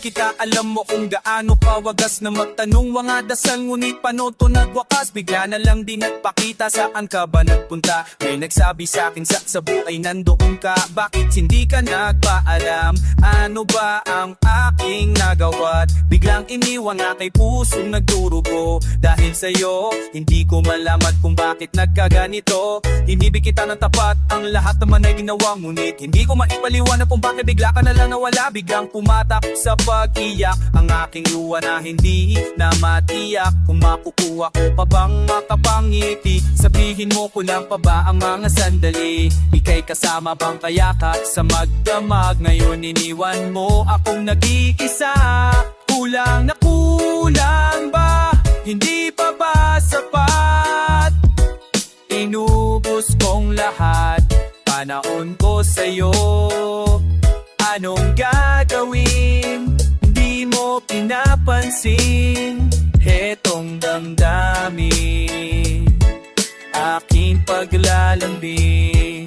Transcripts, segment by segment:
kita, alam mo kung gaano kawagas na magtanong mga dasal, ngunit paano to nagwakas? Bigla na lang di nagpakita, saan ka ba nagpunta? May nagsabi sa akin sa buhay nandoon ka, bakit hindi ka nagpaalam? Ano ba ang aking nagawa? Biglang iniwan nga kay pusong nagdurugo. Dahil sa'yo, hindi ko malaman kung bakit nagkaganito. Inibig kita ng tapat, ang lahat naman ay ginawa, ngunit hindi ko maipaliwanag kung bakit bigla ka na lang nawala. Biglang pumatak sa pag-iyak ang aking luha na hindi na matiyak. Kung makukuha ko pa bang makapangiti, sabihin mo ko lang pa ba ang mga sandali? Ika'y kasama bang kayakat sa magdamag? Ngayon iniwan mo akong nag-iisa. Kulang na kulang ba? Hindi pa ba sapat? Inubos kong lahat, panahon ko sa'yo. Anong gagawin? Di mo pinapansin hetong damdamin, aking paglalambing.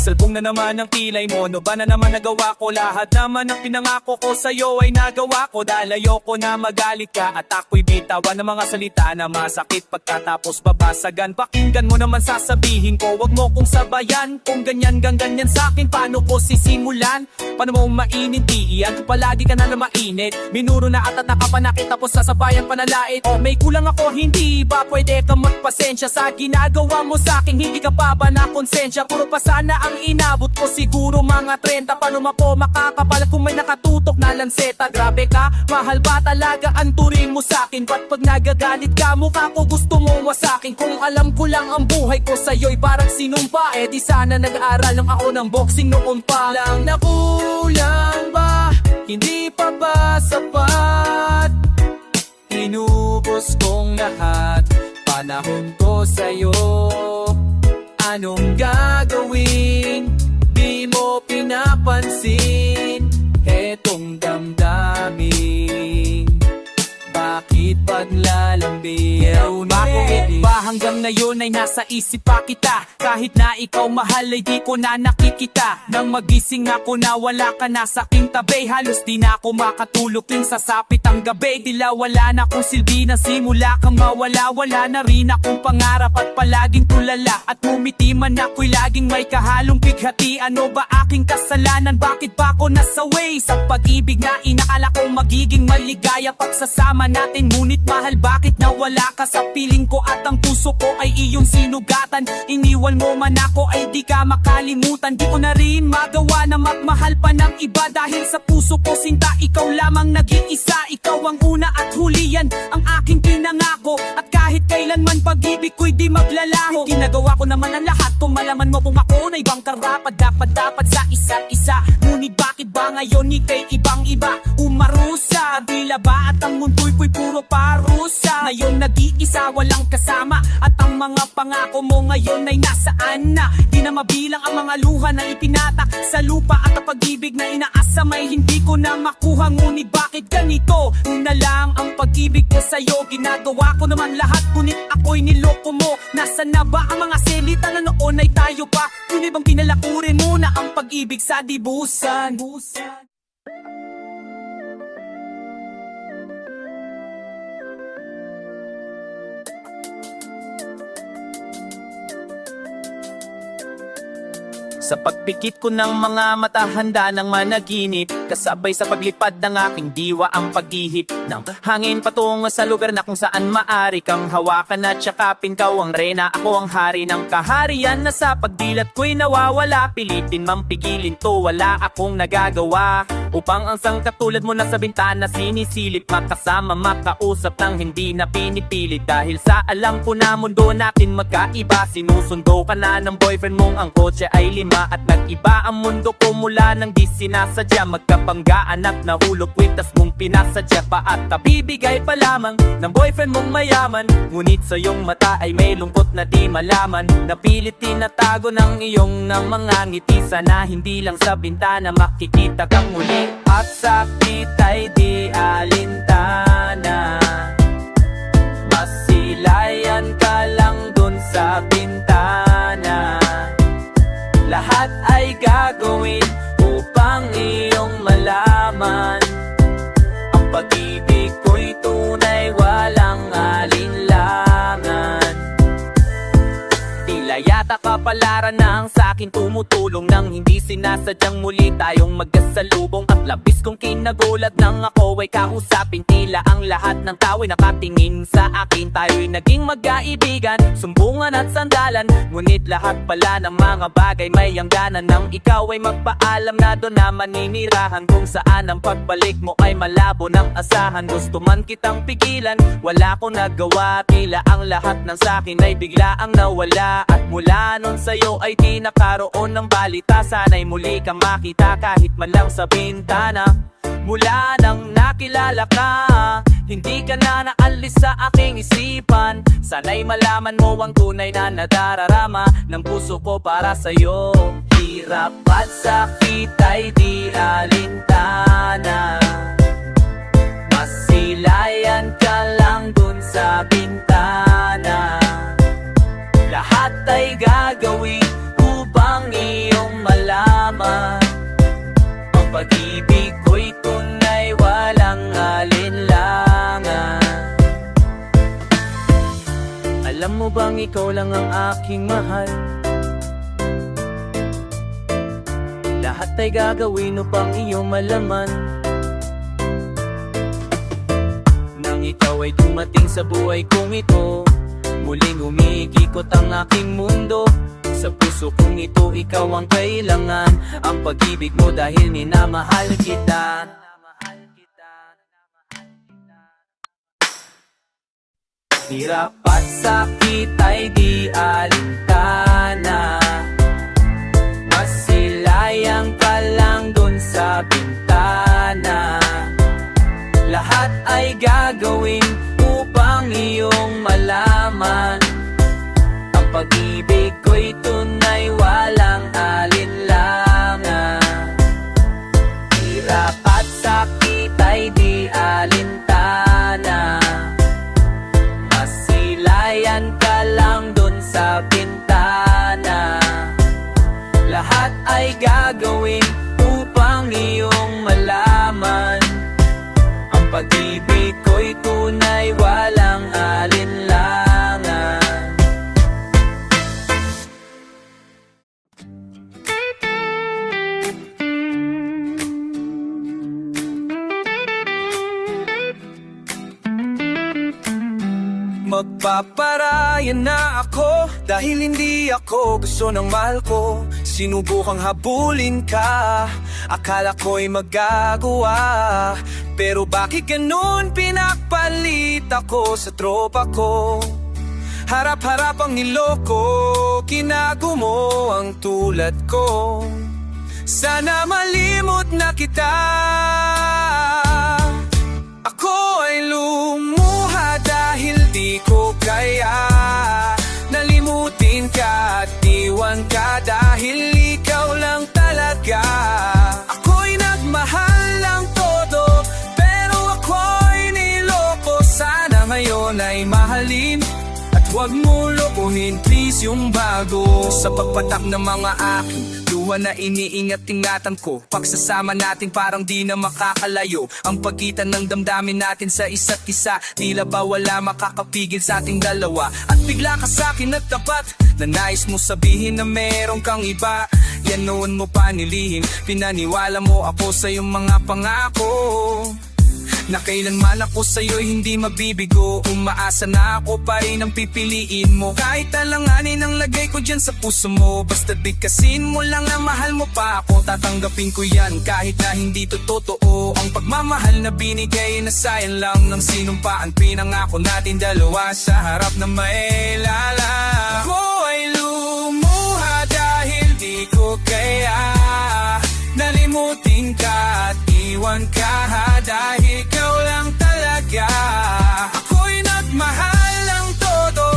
Salpong na naman ang kilay mo, no ba na naman nagawa ko? Lahat naman ang pinangako ko sa'yo ay nagawa ko. Dahil ayoko na magalit ka at ako'y bitawan ng mga salita na masakit pagkatapos babasagan. Pakinggan mo naman sasabihin ko, wag mo kong sabayan. Kung ganyan ganyan sa'kin, paano ko sisimulan? Paano mo mainindihan? Palagi ka na mainit, minuro na at nakapanakit, tapos sasabayan panalait. O may kulang ako, hindi ba pwede ka magpasensya sa ginagawa mo sa'kin? Hindi ka pa ba na konsensya? Puro pa sana ang inabot ko, siguro mga 30. Paano po makakapalat kung may nakatutok na lanseta? Grabe ka, mahal ba talaga ang turing mo sa'kin? Ba't pag nagagalit ka, mukha ko gusto mo wasakin? Kung alam ko lang ang buhay ko sa'yo'y parang sinumpa, eh di sana nag-aaral lang ako ng boxing noon pa. Lang na kulang ba? Hindi pa ba sapat? Inubos kong lahat, panahon ko sa'yo. Anong gagawin? Di mo pinapansin hetong damdamin, bakit paglalambing? Bakit ba hanggang ngayon ay nasa isip pa kita? Kahit na ikaw mahal ay di ko na nakikita. Nang magising ako na wala ka na sa aking tabi, halos di na ako makatulog ting sasapit ang gabi. Tila wala na akong silbi na simula kang mawala. Wala na rin akong pangarap at palaging tulala. At ngumiti man ako'y laging may kahalong bighati. Ano ba aking kasalanan? Bakit ba ako nasa way? Sa pag-ibig na inakala kong magiging maligaya pagsasama natin, ngunit mahal bakit nawala ka sa piling ko? At ang puso ko ay iyong sinugatan. Iniwan mo man ako ay di ka makalimutan. Di ko na rin magawa na magmahal pa ng iba. Dahil sa puso ko sinta, ikaw lamang nag-iisa. Ikaw ang una at huli, yan ang aking pinangako. At kahit kailanman pag-ibig ko'y di maglalaho. Ginagawa ko naman ang lahat kung malaman mo kung ako na ibang karapat. Dapat sa isa't isa, ngunit bakit ba ngayon ika'y ibang iba? Umarusa, tila ba at ang mundo'y puro parusa? Ngayon nag-iisa, walang kasama, at ang mga pangako mo ngayon ay nasaan na? Di na mabilang ang mga luha na ipinatak sa lupa, at ang pag-ibig na inaasa may hindi ko na makuha. Ngunit bakit ganito? Na lang ang pag-ibig ko sa'yo. Ginagawa ko naman lahat, ngunit ako'y niloko mo. Nasaan na ba ang mga selita na noon ay tayo pa? Ngunit bang pinalakurin mo na ang pag-ibig sa dibusan? Sa pagpikit ko ng mga mata, handa ng managinip, kasabay sa paglipad ng aking diwa ang paghihip ng hangin patungo sa lugar na kung saan maari kang hawakan at yakapin. Ka ang reyna, ako ang hari ng kaharian, na sa pagdilat ko'y nawawala. Pilitin mang pigilin to, wala akong nagagawa. Upang ang sangkatulad mo na sa bintana sinisilip, makasama, makausap ng hindi na pinipilit. Dahil sa alam ko na mundo natin magkaiba, sinusundo ka na ng boyfriend mong ang kotse ay 5. At nag-iba ang mundo ko mula nang di sinasadya. Magkapanggaan at nahulog kwitas mong pinasadya pa. At bibigay pa lamang ng boyfriend mong mayaman, ngunit sa iyong mata ay may lungkot na di malaman. Napilit tinatago ng iyong ng mga ngiti, sana hindi lang sa bintana makikita kang muli. At sakit ay di alintana, masilayan ka lang dun sa bintana. Lahat ay gagawin upang iyong malaman kapalaran na ang sa'kin tumutulong nang hindi sinasadyang muli tayong magkasalubong. At labis kong kinagulat nang ako ay kausapin, tila ang lahat ng tao ay nakatingin sa akin. Tayo'y naging magkaibigan, sumbungan at sandalan, ngunit lahat pala ng mga bagay may hangganan. Nang ikaw ay magpaalam na doon na maninirahan, kung saan ang pagbalik mo ay malabo ng asahan. Gusto man kitang pigilan, wala akong nagawa, tila ang lahat ng sa'kin ay biglaang nawala. At mula nun sa'yo ay di nakaroon ng balita, sana'y muli kang makita kahit man lang sa bintana. Mula nang nakilala ka, hindi ka na naalis sa aking isipan. Sana'y malaman mo ang tunay na nadararama ng puso ko para sa'yo. Hirap at sakit ay di alintana, masilayan ka lang dun sa bintana. Lahat ay gagawin upang iyong malaman, ang pag-ibig ko'y tunay, walang alinlangan. Alam mo bang ikaw lang ang aking mahal? Lahat ay gagawin upang iyong malaman. Nang ikaw ay dumating sa buhay kong ito, muling umiikot ang aking mundo. Sa puso kong ito, ikaw ang kailangan, ang pag-ibig mo dahil minamahal kita. Hirap at sakit ay di alintana, masilayang ka lang dun sa bintana. Lahat ay gagawin upang iyong malaman, ang pag-ibig ko'y tunay, walang alinlangan. Hirap at sakit ay di alintana, masilayan ka lang dun sa bintana. Lahat ay gagawin upang iyong malaman, ang pag-ibig ko'y tunay, walang alinlangan. Magpaparayan na ako dahil hindi ako gusto ng mahal ko. Sinubukang habulin ka, akala ko'y magagawa, pero bakit ganun pinagpalit ako sa tropa ko? Harap-harap ang niloko, kinago mo ang tulad ko. Sana malimot na kita. Ako ay lumuha dahil di ko kaya nalimutin ka at iwan ka, dahil ikaw lang talaga. Ako'y nagmahal ng todo, pero ako'y niloko. Sana ngayon ay mahalin at huwag mo lokohin, please, yung bago. Sa pagpatak ng mga aking luha na iniingat-ingatan ko, pagsasama natin parang di na makakalayo. Ang pagitan ng damdamin natin sa isa't isa, tila ba wala makakapigil sa ating dalawa. At bigla ka sa'kin at tapat, na nais mo sabihin na meron kang iba. Yan noon mo pa nilihim, pinaniwala mo ako sa iyong mga pangako, na kailanman ako sa'yo'y hindi mabibigo. Umaasa na ako pa rin ang pipiliin mo, kahit alanganin ang lagay ko dyan sa puso mo. Basta bigkasin mo lang na mahal mo pa ako, tatanggapin ko yan kahit na hindi to totoo. Ang pagmamahal na binigay na sayang lang ng sinumpaan, pinangako natin dalawa sa harap na mailala. Ako ay lumuha dahil di ko kaya nalimutin ka at iwan ka, dahil ikaw lang talaga. Ako'y nagmahal ng todo,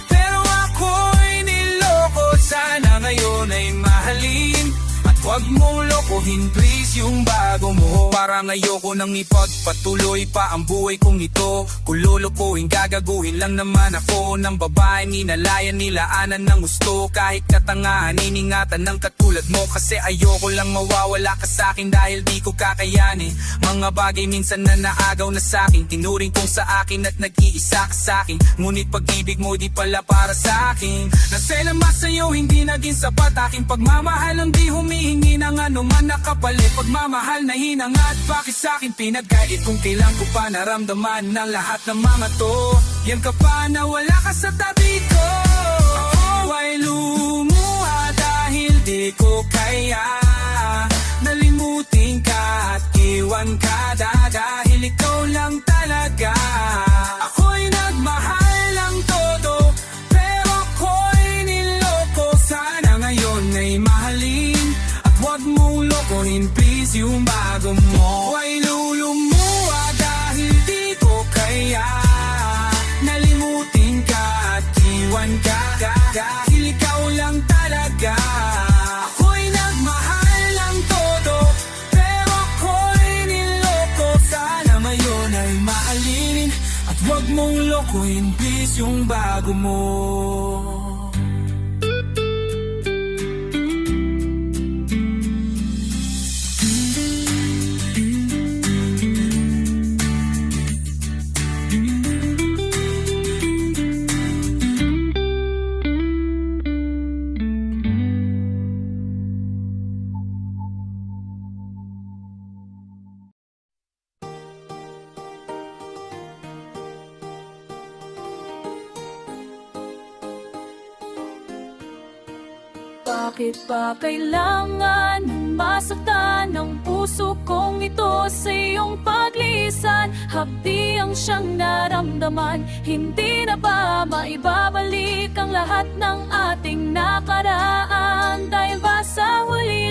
pero ako'y niloko. Sana ngayon ay mahalin at huwag mong lokohin, please, yung bago mo. Parang ayoko nang ipagpatuloy pa ang buhay kong ito. Kung lulukuhin, gagaguhin lang naman ako ng babae ninalayan, nilaanan ng gusto. Kahit katangahan, iningatan ng katulad mo. Kasi ayoko lang mawawala ka sa'kin dahil di ko kakayanin. Mga bagay minsan na naagaw na sa'kin, tinuring kong sa akin at nag-iisa ka sa'kin. Ngunit pag-ibig mo di pala para sa'kin. Naselama sa'yo, hindi naging sapat. Aking pagmamahal ang di humihingi ng anuman na kapalit. Pagmamahal na hinangad, bakit sa'kin pinagkait? Kung kailan ko pa naramdaman ng lahat ng mga to. Yan ka pa na wala ka sa tabi ko. Ako ay lumuha dahil di ko kaya nalimutin ka at iwan ka dahil ikaw lang talaga. Ako'y nagmahal ng todo, pero ako'y niloko. Sana ngayon ay mahalin at huwag mong lokohin, please, yung bago mo. Ako'y lulumuha dahil di ko kaya nalimutin ka at iwan ka dahil ikaw lang talaga. Ako'y nagmahal ng todo, pero ako'y niloko. Sana ngayon ay maalinin at huwag mong lokohin, please, yung bago mo. Bakit ba kailangan masaktan ang puso kong ito sa iyong paglisan? Hapdi ang siyang naramdaman, hindi na ba maibabalik ang lahat ng ating nakaraan? Dahil ba sa huli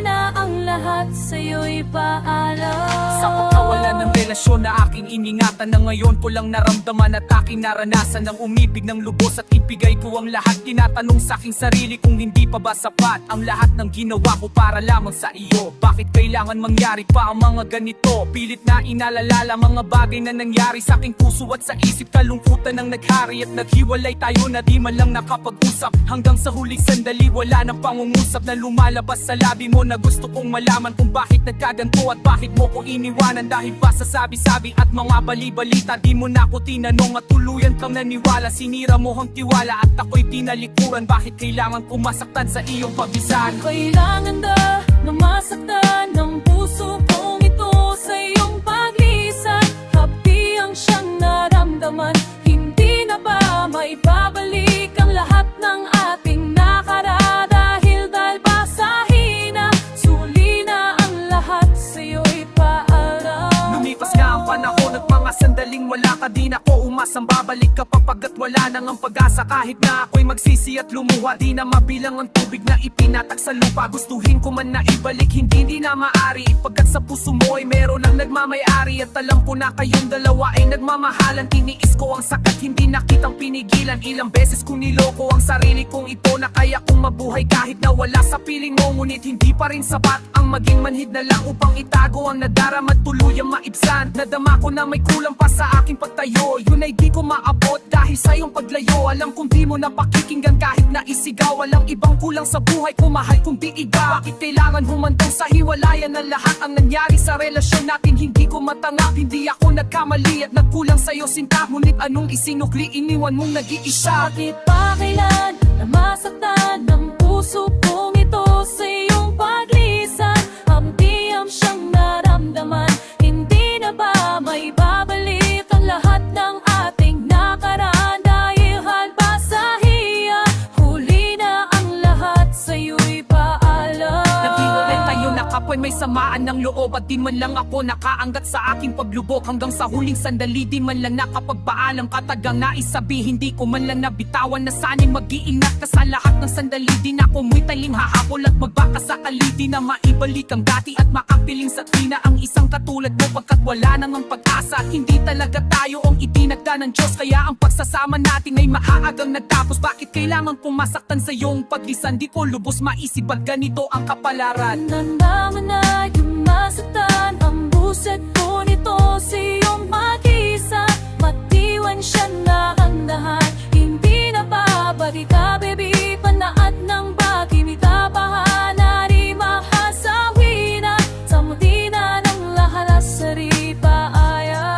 na ang lahat sa'yo'y paalam? Sa pagkawalan ng relasyon na aking iningatan, na ngayon ko lang naramdaman at aking naranasan ng umibig ng lubos at ibigay ko ang lahat. Tinatanong sa aking sarili kung hindi pa ba sapat ang lahat ng ginawa ko para lamang sa iyo. Bakit kailangan mangyari pa ang mga ganito? Pilit na inalalala mga bagay na nangyari sa aking puso at sa isip. Kalungkutan ang naghari at naghiwalay tayo na di man lang nakapag-usap. Hanggang sa huling sandali wala nang pangungusap na lumalabas sa labi mo, na gusto kong malaman kung bakit nagkaganto at bakit mo ko iniwanan. Dahil ba sa sabi-sabi at mga bali-balita, di mo na ko tinanong at tuluyan kang naniwala. Sinira mo ang tiwala at ako'y tinalikuran. Bakit kailangan ko masaktan sa iyong pabisan? Kailangan na masaktan ng puso kong ito sa iyong paglisan? Happy ang siyang naramdaman, hindi na ba maibabalik ang lahat ng ating nakaraan? Dahil ba sa hina, suli na ang lahat sa'yo'y paalam. Lumipas nga ang panahon at mga sandaling wala ka, di na ko umasang babalik ka papagat wala nang ang pag-asa. Kahit na ako'y magsisi at lumuha, di na mabilang ang tubig na ipinatak sa lupa. Gustuhin ko man na ibalik, hindi na maari, ipagkat sa puso mo ay meron ang nagmamayari. At alam ko na kayong dalawa ay nagmamahalan. Tiniis ko ang sakit, hindi na kitang pinigilan. Ilang beses kong niloko ang sarili kong ito, na kaya kong mabuhay kahit na wala sa piling mo. Ngunit hindi pa rin sapat ang maging manhid na lang upang itago ang nadarama at tuluyang maibsan. Nadama ko na may kulang pa sa aking pagtayo, yun ay di ko maabot dahil sa iyong paglayo. Alam kong di mo na pakikinggan kahit na isigaw. Walang ibang kulang sa buhay ko, mahal kong di iba. Bakit kailangan humantong sa hiwalayan ng lahat ang nangyari sa relasyon natin? Hindi ko matanggap, hindi ako nagkamali at nagkulang sa'yo sinta. Ngunit anong isinukli, iniwan mong nag-iisa? Bakit pa kailan na masaktan ng puso kong ito sa iyong paglisan? Hapdi ang siyang naramdaman, hindi na ba maibabalik ang lahat ng ating nakaraan? Dahil ba sa hiya, huli na ang lahat sa'yo'y paalam. Naghiwalay tayo na kapoy may kasamaan ng loob at di man lang ako nakaangat sa aking paglubok. Hanggang sa huling sandali di man lang nakapagpaalam. Katagang nais sabihin di ko man lang nabitawan na sana'y mag-iingat ka sa lahat ng sandali. Di na ako mo'y taling hahabol at magbaka sakali. Di na maibalik ang dati at makapiling sa tina ang isang katulad mo pagkat wala nang ang pag-asa. At hindi talaga tayo ang itinagda ng Diyos, kaya ang pagsasama natin ay maaagang nagtapos. Bakit kailangan pumasaktan sa iyong paglisan? Di ko lubos maisip at ganito ang kapalaran. Nandamang ay masaktan ang buset ko nito sa iyong mag-isa. Matiwan siya na ang lahat, hindi na babalik ka, baby. Panaat ng bagimita, bahana di mahasawi na. Sa muti na ng lahat na saripa ayaw.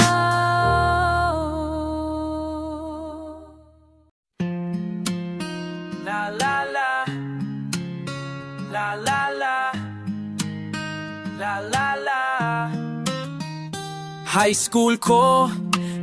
La la la, la la la, la la la. High school ko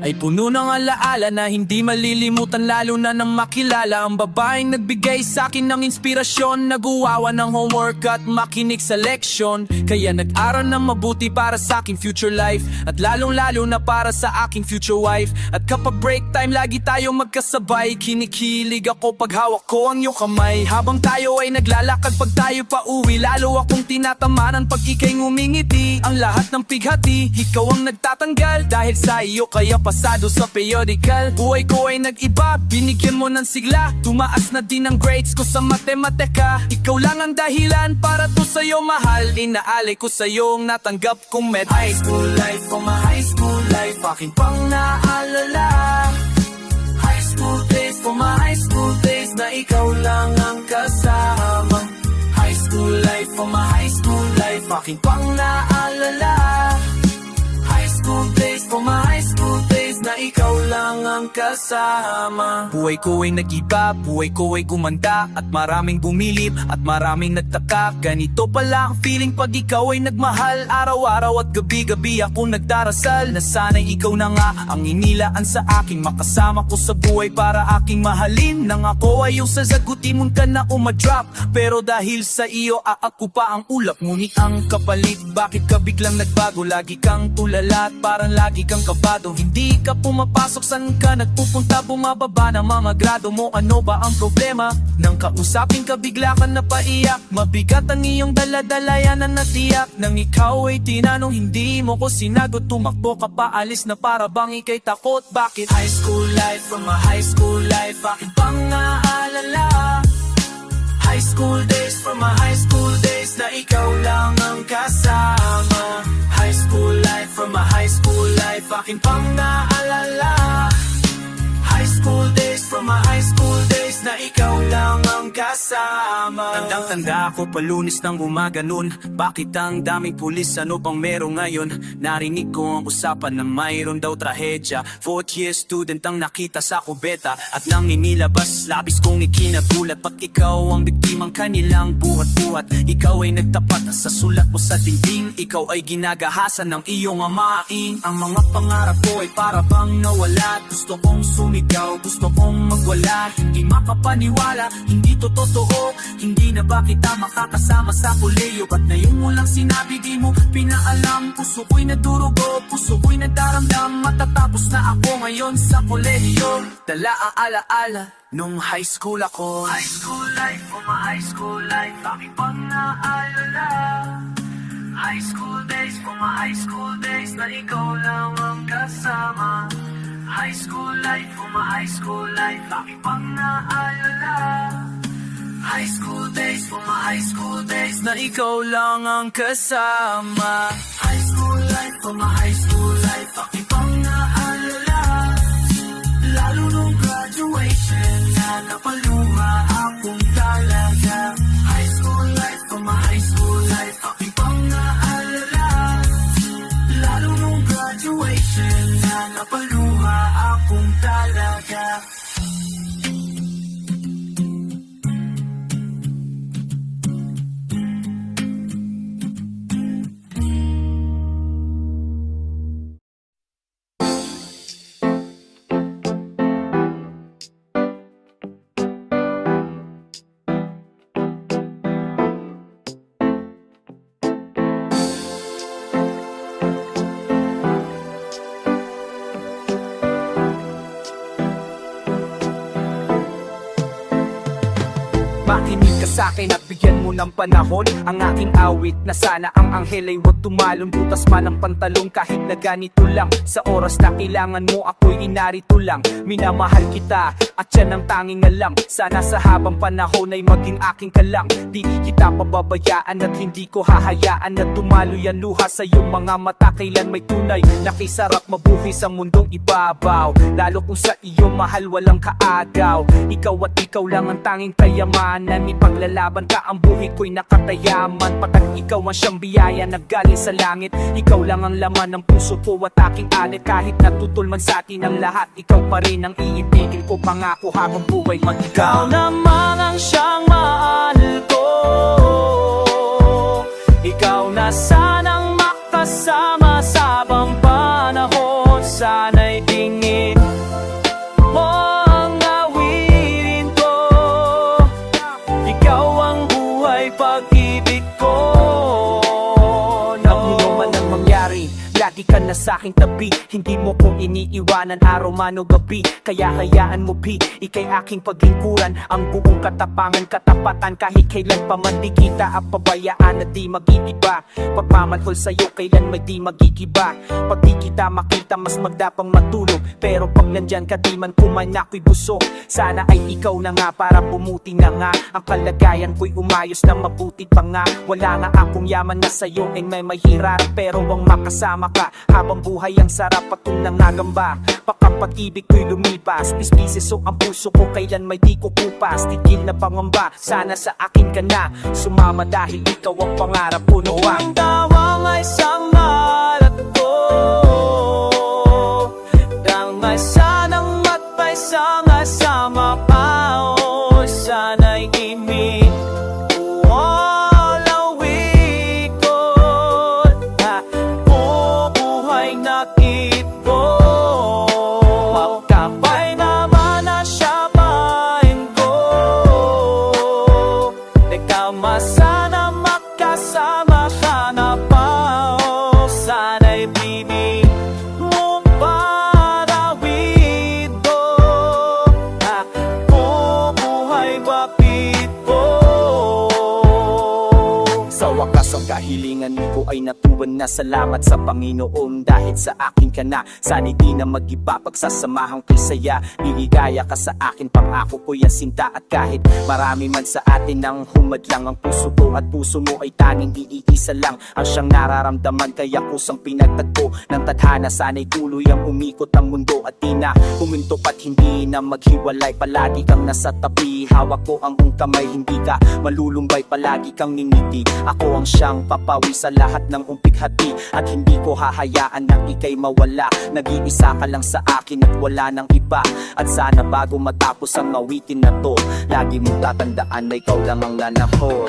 ay puno ng alaala na hindi malilimutan, lalo na nang makilala ang babaeng nagbigay sa akin ng inspirasyon. Naguwawa ng homework at makinig sa leksyon, kaya nag-aral ng mabuti para sa aking future life, at lalong-lalo na para sa aking future wife. At kapag break time, lagi tayong magkasabay. Kinikilig ako pag hawak ko ang iyong kamay, habang tayo ay naglalakad pag tayo pa uwi. Lalo akong tinatamanan pag ika'y ngumingiti. Ang lahat ng pighati, ikaw ang nagtatanggal. Dahil sa iyo kaya pasado sa periodical. Buhay ko ay nag-iba, binigyan mo ng sigla. Tumaas na din ang grades ko sa matematika. Ikaw lang ang dahilan para to sa'yo mahal. Inaalay ko sa'yo ang natanggap kong med. High school life, oh my high school life, aking pang naalala. High school days, for my high school days, na ikaw lang ang kasama. High school life, for my high school life, aking pang naalala. High school days, for my high school days, na ikaw lang ang kasama. Buhay ko ay nag-iba, buhay ko ay gumanda, at maraming bumilip at maraming nagtaka. Ganito pala ang feeling pag ikaw ay nagmahal. Araw-araw at gabi-gabi ako nagdarasal na sana'y ikaw na nga ang inilaan sa aking makasama ko sa buhay para aking mahalin. Nang ako ay yung sasagutin mo ka na umadrop, pero dahil sa iyo ako pa ang ulap. Ngunit ang kapalit, bakit ka biglang nagbago? Lagi kang tulala at parang lagi kang kabado. Hindi ka pumapasok, saan ka nagpupunta? Bumababa na mga grado mo, ano ba ang problema? Nang kausapin ka bigla ka napaiyak. Mabigat ang iyong daladala, yan ang natiyak. Nang ikaw ay tinanong, hindi mo ko sinagot. Tumakbo ka pa, alis na para bang ika'y takot. Bakit? High school life, from my high school life, aking pang naalala. High school days, from my high school days, na ikaw lang ang kasama. High school life, from my high school life, aking pang naalala. High school days, from my high school days, na ikaw lang ang kasama. Tandang-tanda ako pa Lunes ng umaga nun. Bakit ang daming pulis, ano bang meron ngayon? Narinig ko ang usapan na mayroon daw trahedya. 4th year student ang nakita sa kubeta, at nang inilabas, labis kong ikinagulat. Pag ikaw ang biktimang kanilang buhat-buhat, ikaw ay nagtapat sa sulat mo sa dingding. Ikaw ay ginagahasan ng iyong amaing. Ang mga pangarap ko ay para bang nawala. Gusto kong sumigaw, gusto kong magwala. Hindi makapaniwala, hindi to totoo. Hindi na ba kita makakasama sa koleyo? Ba't na yung walang sinabi di mo pinaalam? Puso ko'y nadurugo, puso ko'y nadaramdam. Matatapos na ako ngayon sa kolehiyo. Dala ang alaala nung high school ako. High school life, oh my high school life, aking pang naalala. High school days, for my high school days, na ikaw lang ang kasama. High school life, for my high school life, aking pang naalala. High school days, for my high school days, na ikaw lang ang kasama. High school life, for my high school life, aking pang naalala. Lalo nung graduation, na napaluha akong talaga. High school life, for my high school life, aking pang naalala. Lalo nung graduation, na napaluha akong talaga. Makinig ka sa'kin at bigyan mo ng panahon ang aking awit, na sana ang anghel ay huwag tumalon. Butas man ang pantalong kahit na ganito lang. Sa oras na kailangan mo ako'y inarito lang. Minamahal kita at yan ang tanging alam. Sana sa habang panahon ay maging aking ka lang. Di kita pababayaan at hindi ko hahayaan na tumalo yan luha sa iyong mga mata. Kailan may tunay, nakisarap mabuhay sa mundong ibabaw. Lalo kung sa iyo mahal walang kaagaw. Ikaw at ikaw lang ang tanging kayamanan. Ipaglalaban ka ang buhay ko'y nakatayaman. Pagkat ikaw ang siyang biyaya na galing sa langit. Ikaw lang ang laman ng puso ko at aking alit. Kahit natutol man sa atin ang lahat, ikaw pa rin ang iibigin ko. Pangako habang buhay mag-ikaw naman ang siyang mahal ko. Ikaw na sanang makasama sa bang panahon. Sana'y tingin mo ang awirin ko. Ikaw ang buhay, pag-ibig ko. Ano man ang mangyari, lagi ka na sa'king tabi. Hindi mo kong iniiwanan araw man o gabi. Kaya hayaan mo bi, ika'y aking paglingkuran. Ang buong katapangan, katapatan. Kahit kailan pa man di kita pabayaan at di mag-iiba. Pagmamahal sa'yo kailan may di mag-iiba. Pag di kita makita mas magdapang matulog. Pero pag nandyan ka di man kumain ako'y busog. Sana ay ikaw na nga para bumuti na nga. Ang kalagayan ko'y umayos na mabuti pa nga. Wala nga akong yaman na sa'yo ay may mahirap. Pero ang makasama ka habang buhay ang sarap at nangangamba. Pakapag-ibig ko'y lumipas, pispiso ang puso ko kailan may di ko kupas. Tigil na pangamba, sana sa akin ka na sumama dahil ikaw ang pangarap ko noon. Ang tawang ay sangalat ko, nang may sanang matbay sama pa. O sana'y imig sana makasama ka na pa. O sana'y bibig mo parawid ko. Buhay bakit ko. Sa wakas ang kahilingan ko ay natuwan na. Salamat sa Panginoon dahil sa akin ka na. Sana di na mag-iba pagsasamahan ko'y saya. Liligaya ka sa akin, pangako ko'y asinta. At kahit marami man sa atin ang humadlang, ang puso ko at puso mo ay tanging iisa lang ang siyang nararamdaman. Kaya kusang pinagtagpo ng tadhana. Sana'y tuloy ang umikot ang mundo at di na huminto at hindi na maghiwalay. Palagi kang nasa tabi, hawak ko ang iyong kamay. Hindi ka malulumbay, palagi kang ningiti. Ako ang siyang papawi sa lahat ng umpighati. At hindi ko hahayaan na ika'y mawala. Nag-iisa ka lang sa akin at wala nang iba. At sana bago matapos ang awitin na to, lagi mong tatandaan na ikaw lang ang anak ko.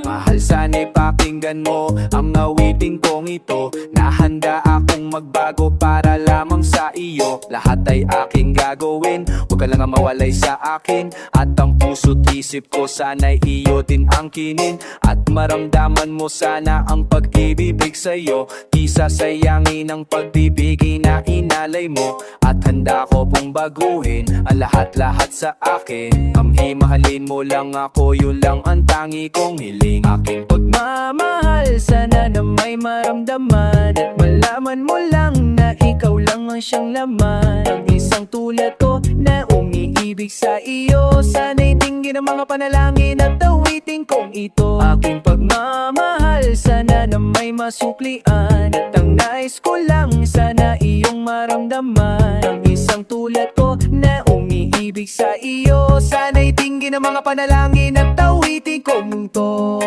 Mahal, sana'y pakinggan mo ang awitin kong ito. Nahanda akong magbago para lamang sa iyo. Lahat ay aking gagawin, huwag ka lang ang mawalay sa akin. At ang puso't isip ko sana'y iyo din ang kinin. At maramdaman mo sana ang pag-ibig sa'yo. Di sasayangin ang pagbibigay na inalay mo. At handa ko pong baguhin ang lahat-lahat sa akin. Mahalin mo lang ako, yun lang ang tangi kong hiling. Aking pagmamahal, sana na may maramdaman. At malaman mo lang na ikaw lang ang siyang laman. Ang isang tulad ko na umiibig sa iyo. Sana'y tingin ang mga panalangin at awitin kong ito. Aking pagmamahal, sana na may masuklian. At ang nais ko lang, sana iyong maramdaman. Ang isang tulad ko na umiibig sa iyo. Sana'y tingin ang mga panalangin at awitin kong ito.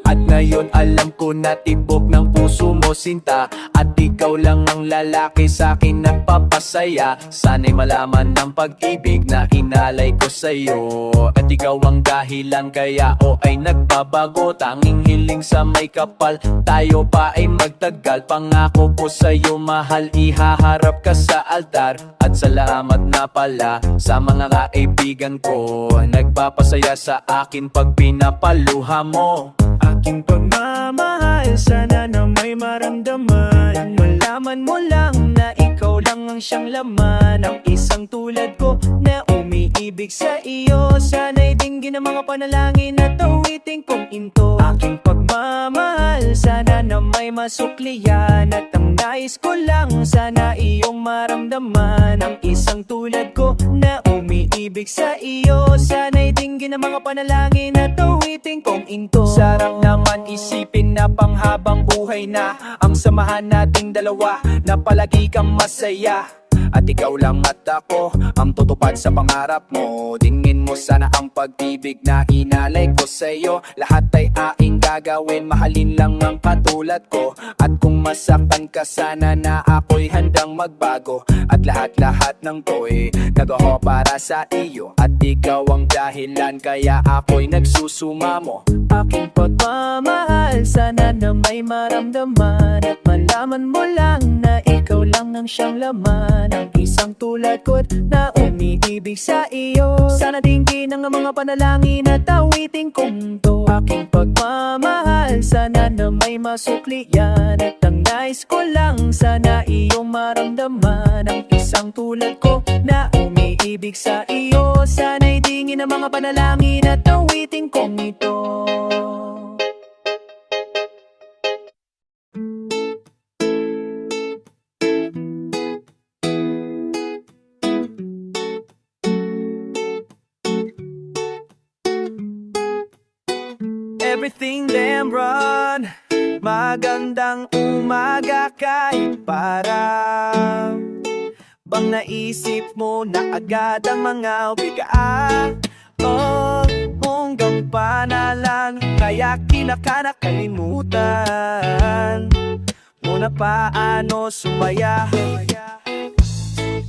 At ngayon alam ko na tibok ng puso mo sinta. At ikaw lang ang lalaki sa akin nagpapasaya. Sana'y malaman ng pag-ibig na inalay ko sa'yo. At ikaw ang dahilan kaya o ay nagbabago. Tanging hiling sa may kapal, tayo pa ay magtagal. Pangako ko sa'yo mahal, ihaharap ka sa altar. At salamat na pala sa mga kaibigan ko, nagpapasaya sa akin pag pinapaluha mo. Aking pagmamahal, sana na may maramdaman. Malaman mo lang na ikaw lang ang siyang laman. Ang isang tulad ko na umiibig sa iyo. Sana'y dinggin ang mga panalangin at awitin kong into. Aking pagmamahal, sana na may masuklian. At ang nais ko lang, sana iyong maramdaman. Ang isang tulad ko na umiibig sa iyo. Sana'y dinggin ang mga panalangin at awitin kong into. Sarap naman isipin na panghabang buhay na ang samahan nating dalawa, na palagi kang masaya. At ikaw lang at ako ang tutupad sa pangarap mo. Tingin mo sana ang pag-ibig na inalay ko sa'yo. Lahat ay aing gagawin, mahalin lang ang katulad ko. At kung masaktan ka sana na ako'y handang magbago. At lahat-lahat ng to'y gagawa para sa iyo. At ikaw ang dahilan kaya ako'y nagsusumamo. Aking pagmamahal, sana na may maramdaman. At malaman mo lang na ikaw lang ang siyang laman. Ang isang tulad ko na umiibig sa iyo. Sana dinggin ang mga panalangin at awitin kong to. Aking pagmamahal, sana na may masuklian. At ang nais ko lang, sana iyong maramdaman. Ang isang tulad ko na umiibig sa iyo. Sana'y dingin ang mga panalangin at awitin kong ito. Everything them run. Magandang umaga kahit para bang naisip mo na agad ang mga bigaan. Oh, hanggang panalan, kaya kinakalimutan mo na paano sumaya.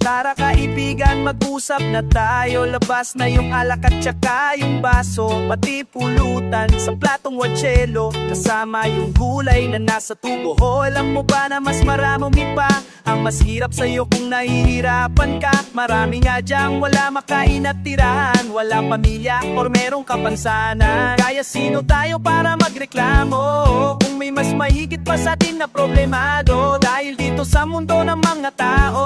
Tara kaibigan, mag-usap na tayo. Labas na yung alak at tsaka yung baso, pati pulutan sa platong watselo, kasama yung gulay na nasa tubo. Ho, alam mo ba na mas marami pa ang mas hirap sa'yo kung nahihirapan ka? Marami nga dyang wala makain at tirahan, walang pamilya or merong kapansanan. Kaya sino tayo para magreklamo kung may mas mahigit pa sa atin na problemado? Dahil dito sa mundo ng mga tao,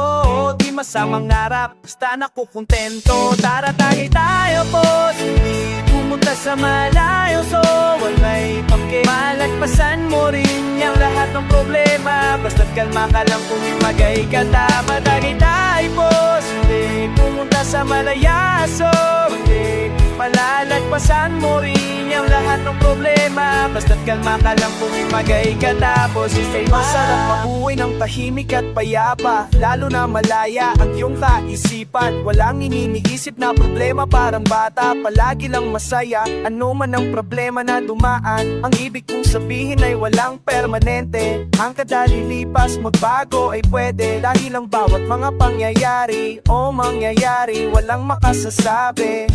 di masamang harap, basta nakukontento. Tara tagay tayo po, hindi pumunta sa malayo, so wala'y pake. Malagpasan mo rin yung lahat ng problema, basta't kalma ka lang, pumimagay ka. Tama tagay tayo po, hindi pumunta sa malayaso, hindi malalagpasan mo rin yung lahat ng problema, basta't kalma ka lang, pumimagay ka. Tapos stay masarap mabuhay ng tahimik at payapa, lalo na malaya ang iyong kaisipan. Walang iniisip na problema, parang bata, palagi lang masaya. Ano man ang problema na dumaan, ang ibig kong sabihin ay walang permanente. Ang kadalilipas magbago ay pwede, dahil ang bawat mga pangyayari o mangyayari walang makasasabi.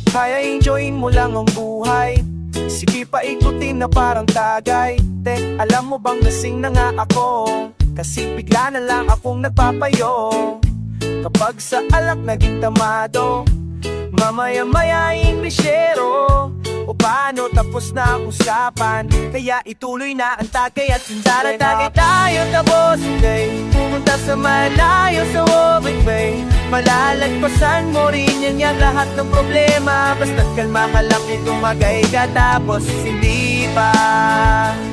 Kaya enjoyin mo lang ang buhay, sige pa ikutin na parang tagay. Alam mo bang lasing na nga ako, kasi bigla na lang akong nagpapayo. Kapag sa alak naging tamado, mamaya-maya Inglesero. O paano, tapos na ang usapan, kaya ituloy na ang tagay at sundara. Tagay tayo tapos hindi pumunta sa malayo, sa Wobay. Malalagpasan mo rin yan lahat ng problema, basta't kalma ka lang, tumagay ka. Tapos hindi pa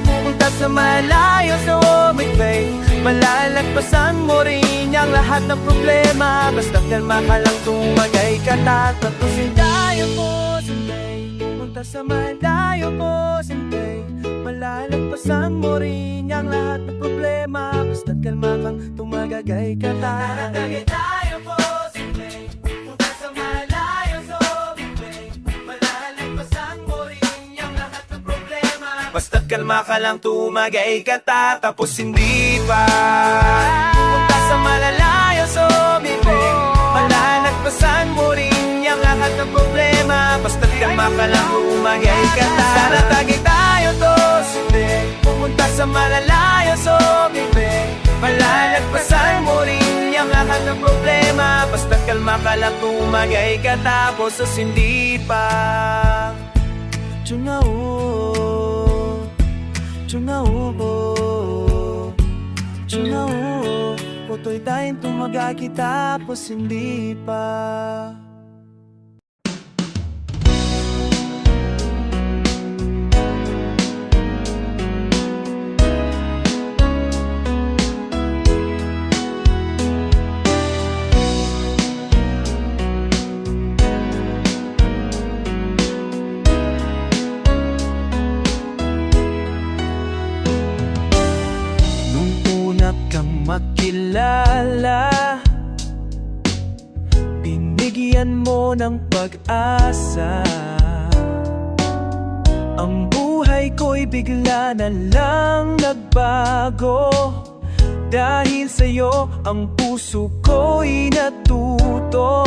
pumunta sa malayo, sa Wobay. Malalagpasan mo rin yan lahat ng problema, basta't kalma ka lang, tumagay ka. Tatapusin tayo po, sunday, pumunta sa malayo po, sunday. Malalagpasan mo rin yang lahat ng problema, basta't kalma kang tumagagay ka. Taratagay tayo po, sunday, pumunta sa malayo, sunday. Malalagpasan mo rin yang lahat ng problema, basta't kalma ka lang, tumagay ka tapos hindi pa punta sa malalayo, sumibig. Malalagpasan mo rin yung lahat ng problema. Basta't kalma ka lang, tumagay ka sana tagay tayo to, sumibig. Pumunta sa malalayo, sumibig. Malalagpasan mo rin yung lahat ng problema. Basta't kalma ka lang, tumagay ka tapos hindi pa. Chungao, chungao, chungao. Putoy tayong tumagay tapos hindi pa. Makilala, binigyan mo ng pag-asa. Ang buhay ko'y bigla na lang nagbago. Dahil sa'yo ang puso ko'y natuto.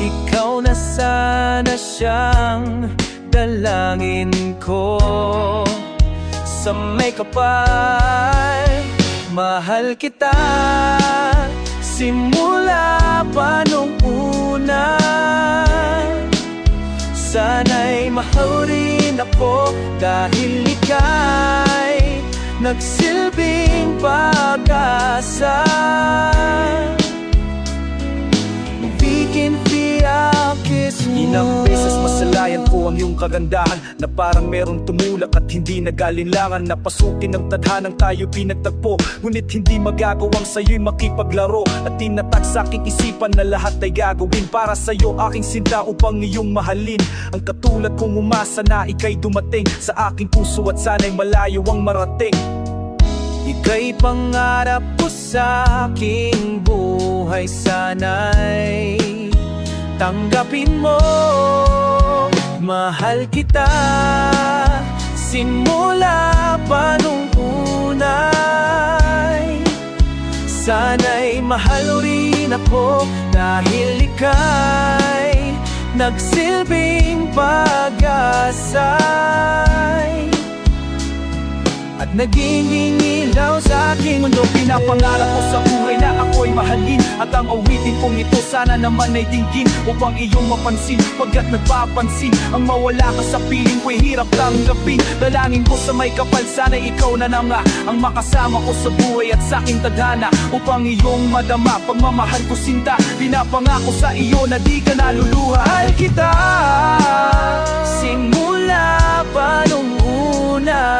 Ikaw na sana siyang dalangin ko. Sa may kapal, mahal kita simula pa nung una. Sana'y mahal rin ako dahil ika'y nagsilbing pag-asa. We can be our kiss. Ilang beses masalayan ko ang iyong kagandahan, na parang merong tumulak at hindi nagalinlangan. Napasukin ng tadhanang tayo pinagtagpo, ngunit hindi magagawang sa'yo'y makipaglaro. At tinatak sa aking isipan na lahat ay gagawin para sa'yo, aking sinta, upang iyong mahalin. Ang katulad kong umasa na ika'y dumating sa aking puso at sana'y malayo ang marating. Ika'y pangarap ko sa aking buhay, sana'y tanggapin mo. Mahal kita simula pa nung unay. Sana'y mahal rin ako dahil ika'y nagsilbing pag-asa. At naging ilaw sa aking mundo. Pinapangarap ko sa buhay na ako'y mahalin, at ang awitin kong ito sana naman ay dinggin, upang iyong mapansin pagkat nagpapansin. Ang mawala ka sa piling ko'y hirap tanggapin. Dalangin ko sa may kapal, sana ikaw na nga ang makasama ko sa buhay at sa aking tadhana, upang iyong madama pagmamahal ko sinta. Pinapangako sa iyo na di ka naluluha. Mahal kita simula pa nung una.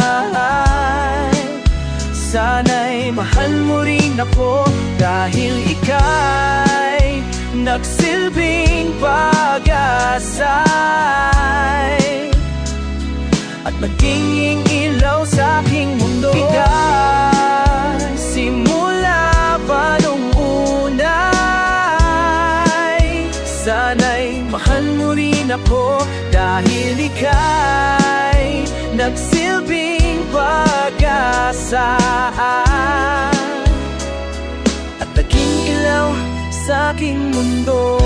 Sana'y mahal mo rin ako dahil ika'y nagsilbing pag-asa. At naging ilaw sa aking mundo. Ika'y simula pa nung unay. Sana'y mahal mo rin ako dahil ika'y nagsilbing pag-asa. At naging ilaw sa aking mundo.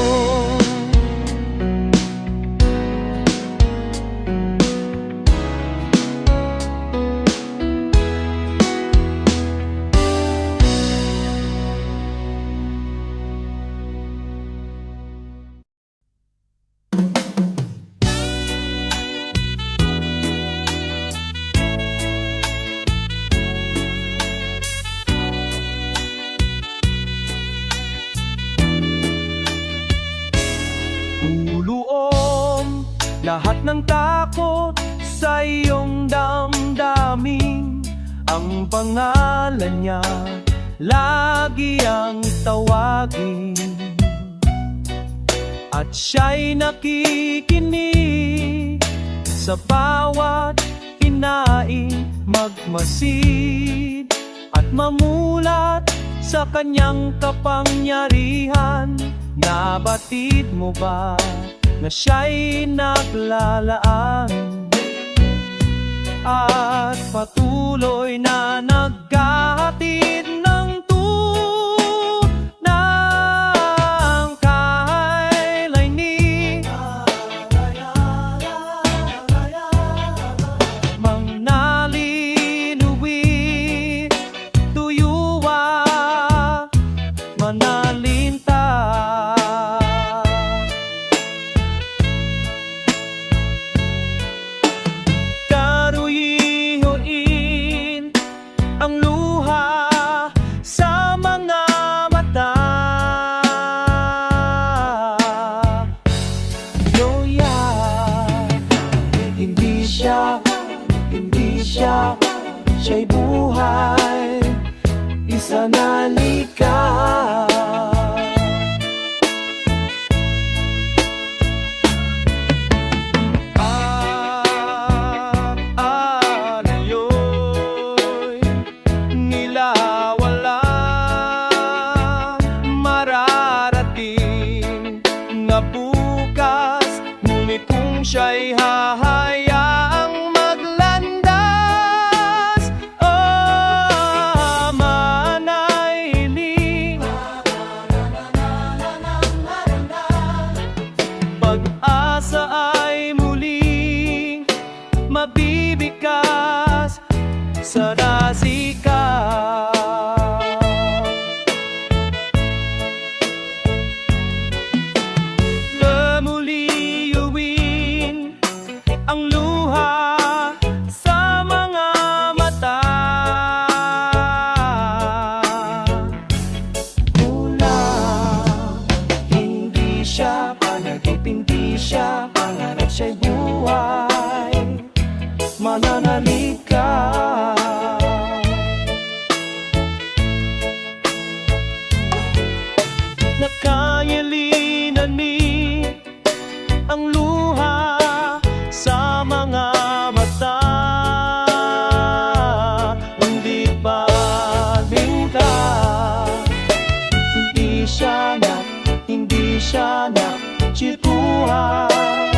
Lahat ng takot sa iyong damdamin, ang pangalan niya lagi ang tawagin. At siya'y nakikinig sa bawat hinaing magmasid, at mamulat sa kanyang kapangyarihan. Nabatid mo ba na siya'y naglalaan at patuloy na naghahatid ng tunang kalayani. Manalinuwi, tuyuwa, manalinta. Karuyuin ang luha sa mga mata. Loya, hindi siya, siya'y buhay, isanalika. Alayo'y nilawala, mararating na bukas, ngunit kung siya'y hahayaang maglandas, manailing pag-asa ay muling mabibikas sa dasika. Lamuliyuin ang luha sa mga mata. Mula, hindi siya panaginip, hindi siya pangarap, siya'y buhay, mananalika. Nakayalinan ni ang luha sa mga mata, hindi pa binta. Hindi siya na chituhan,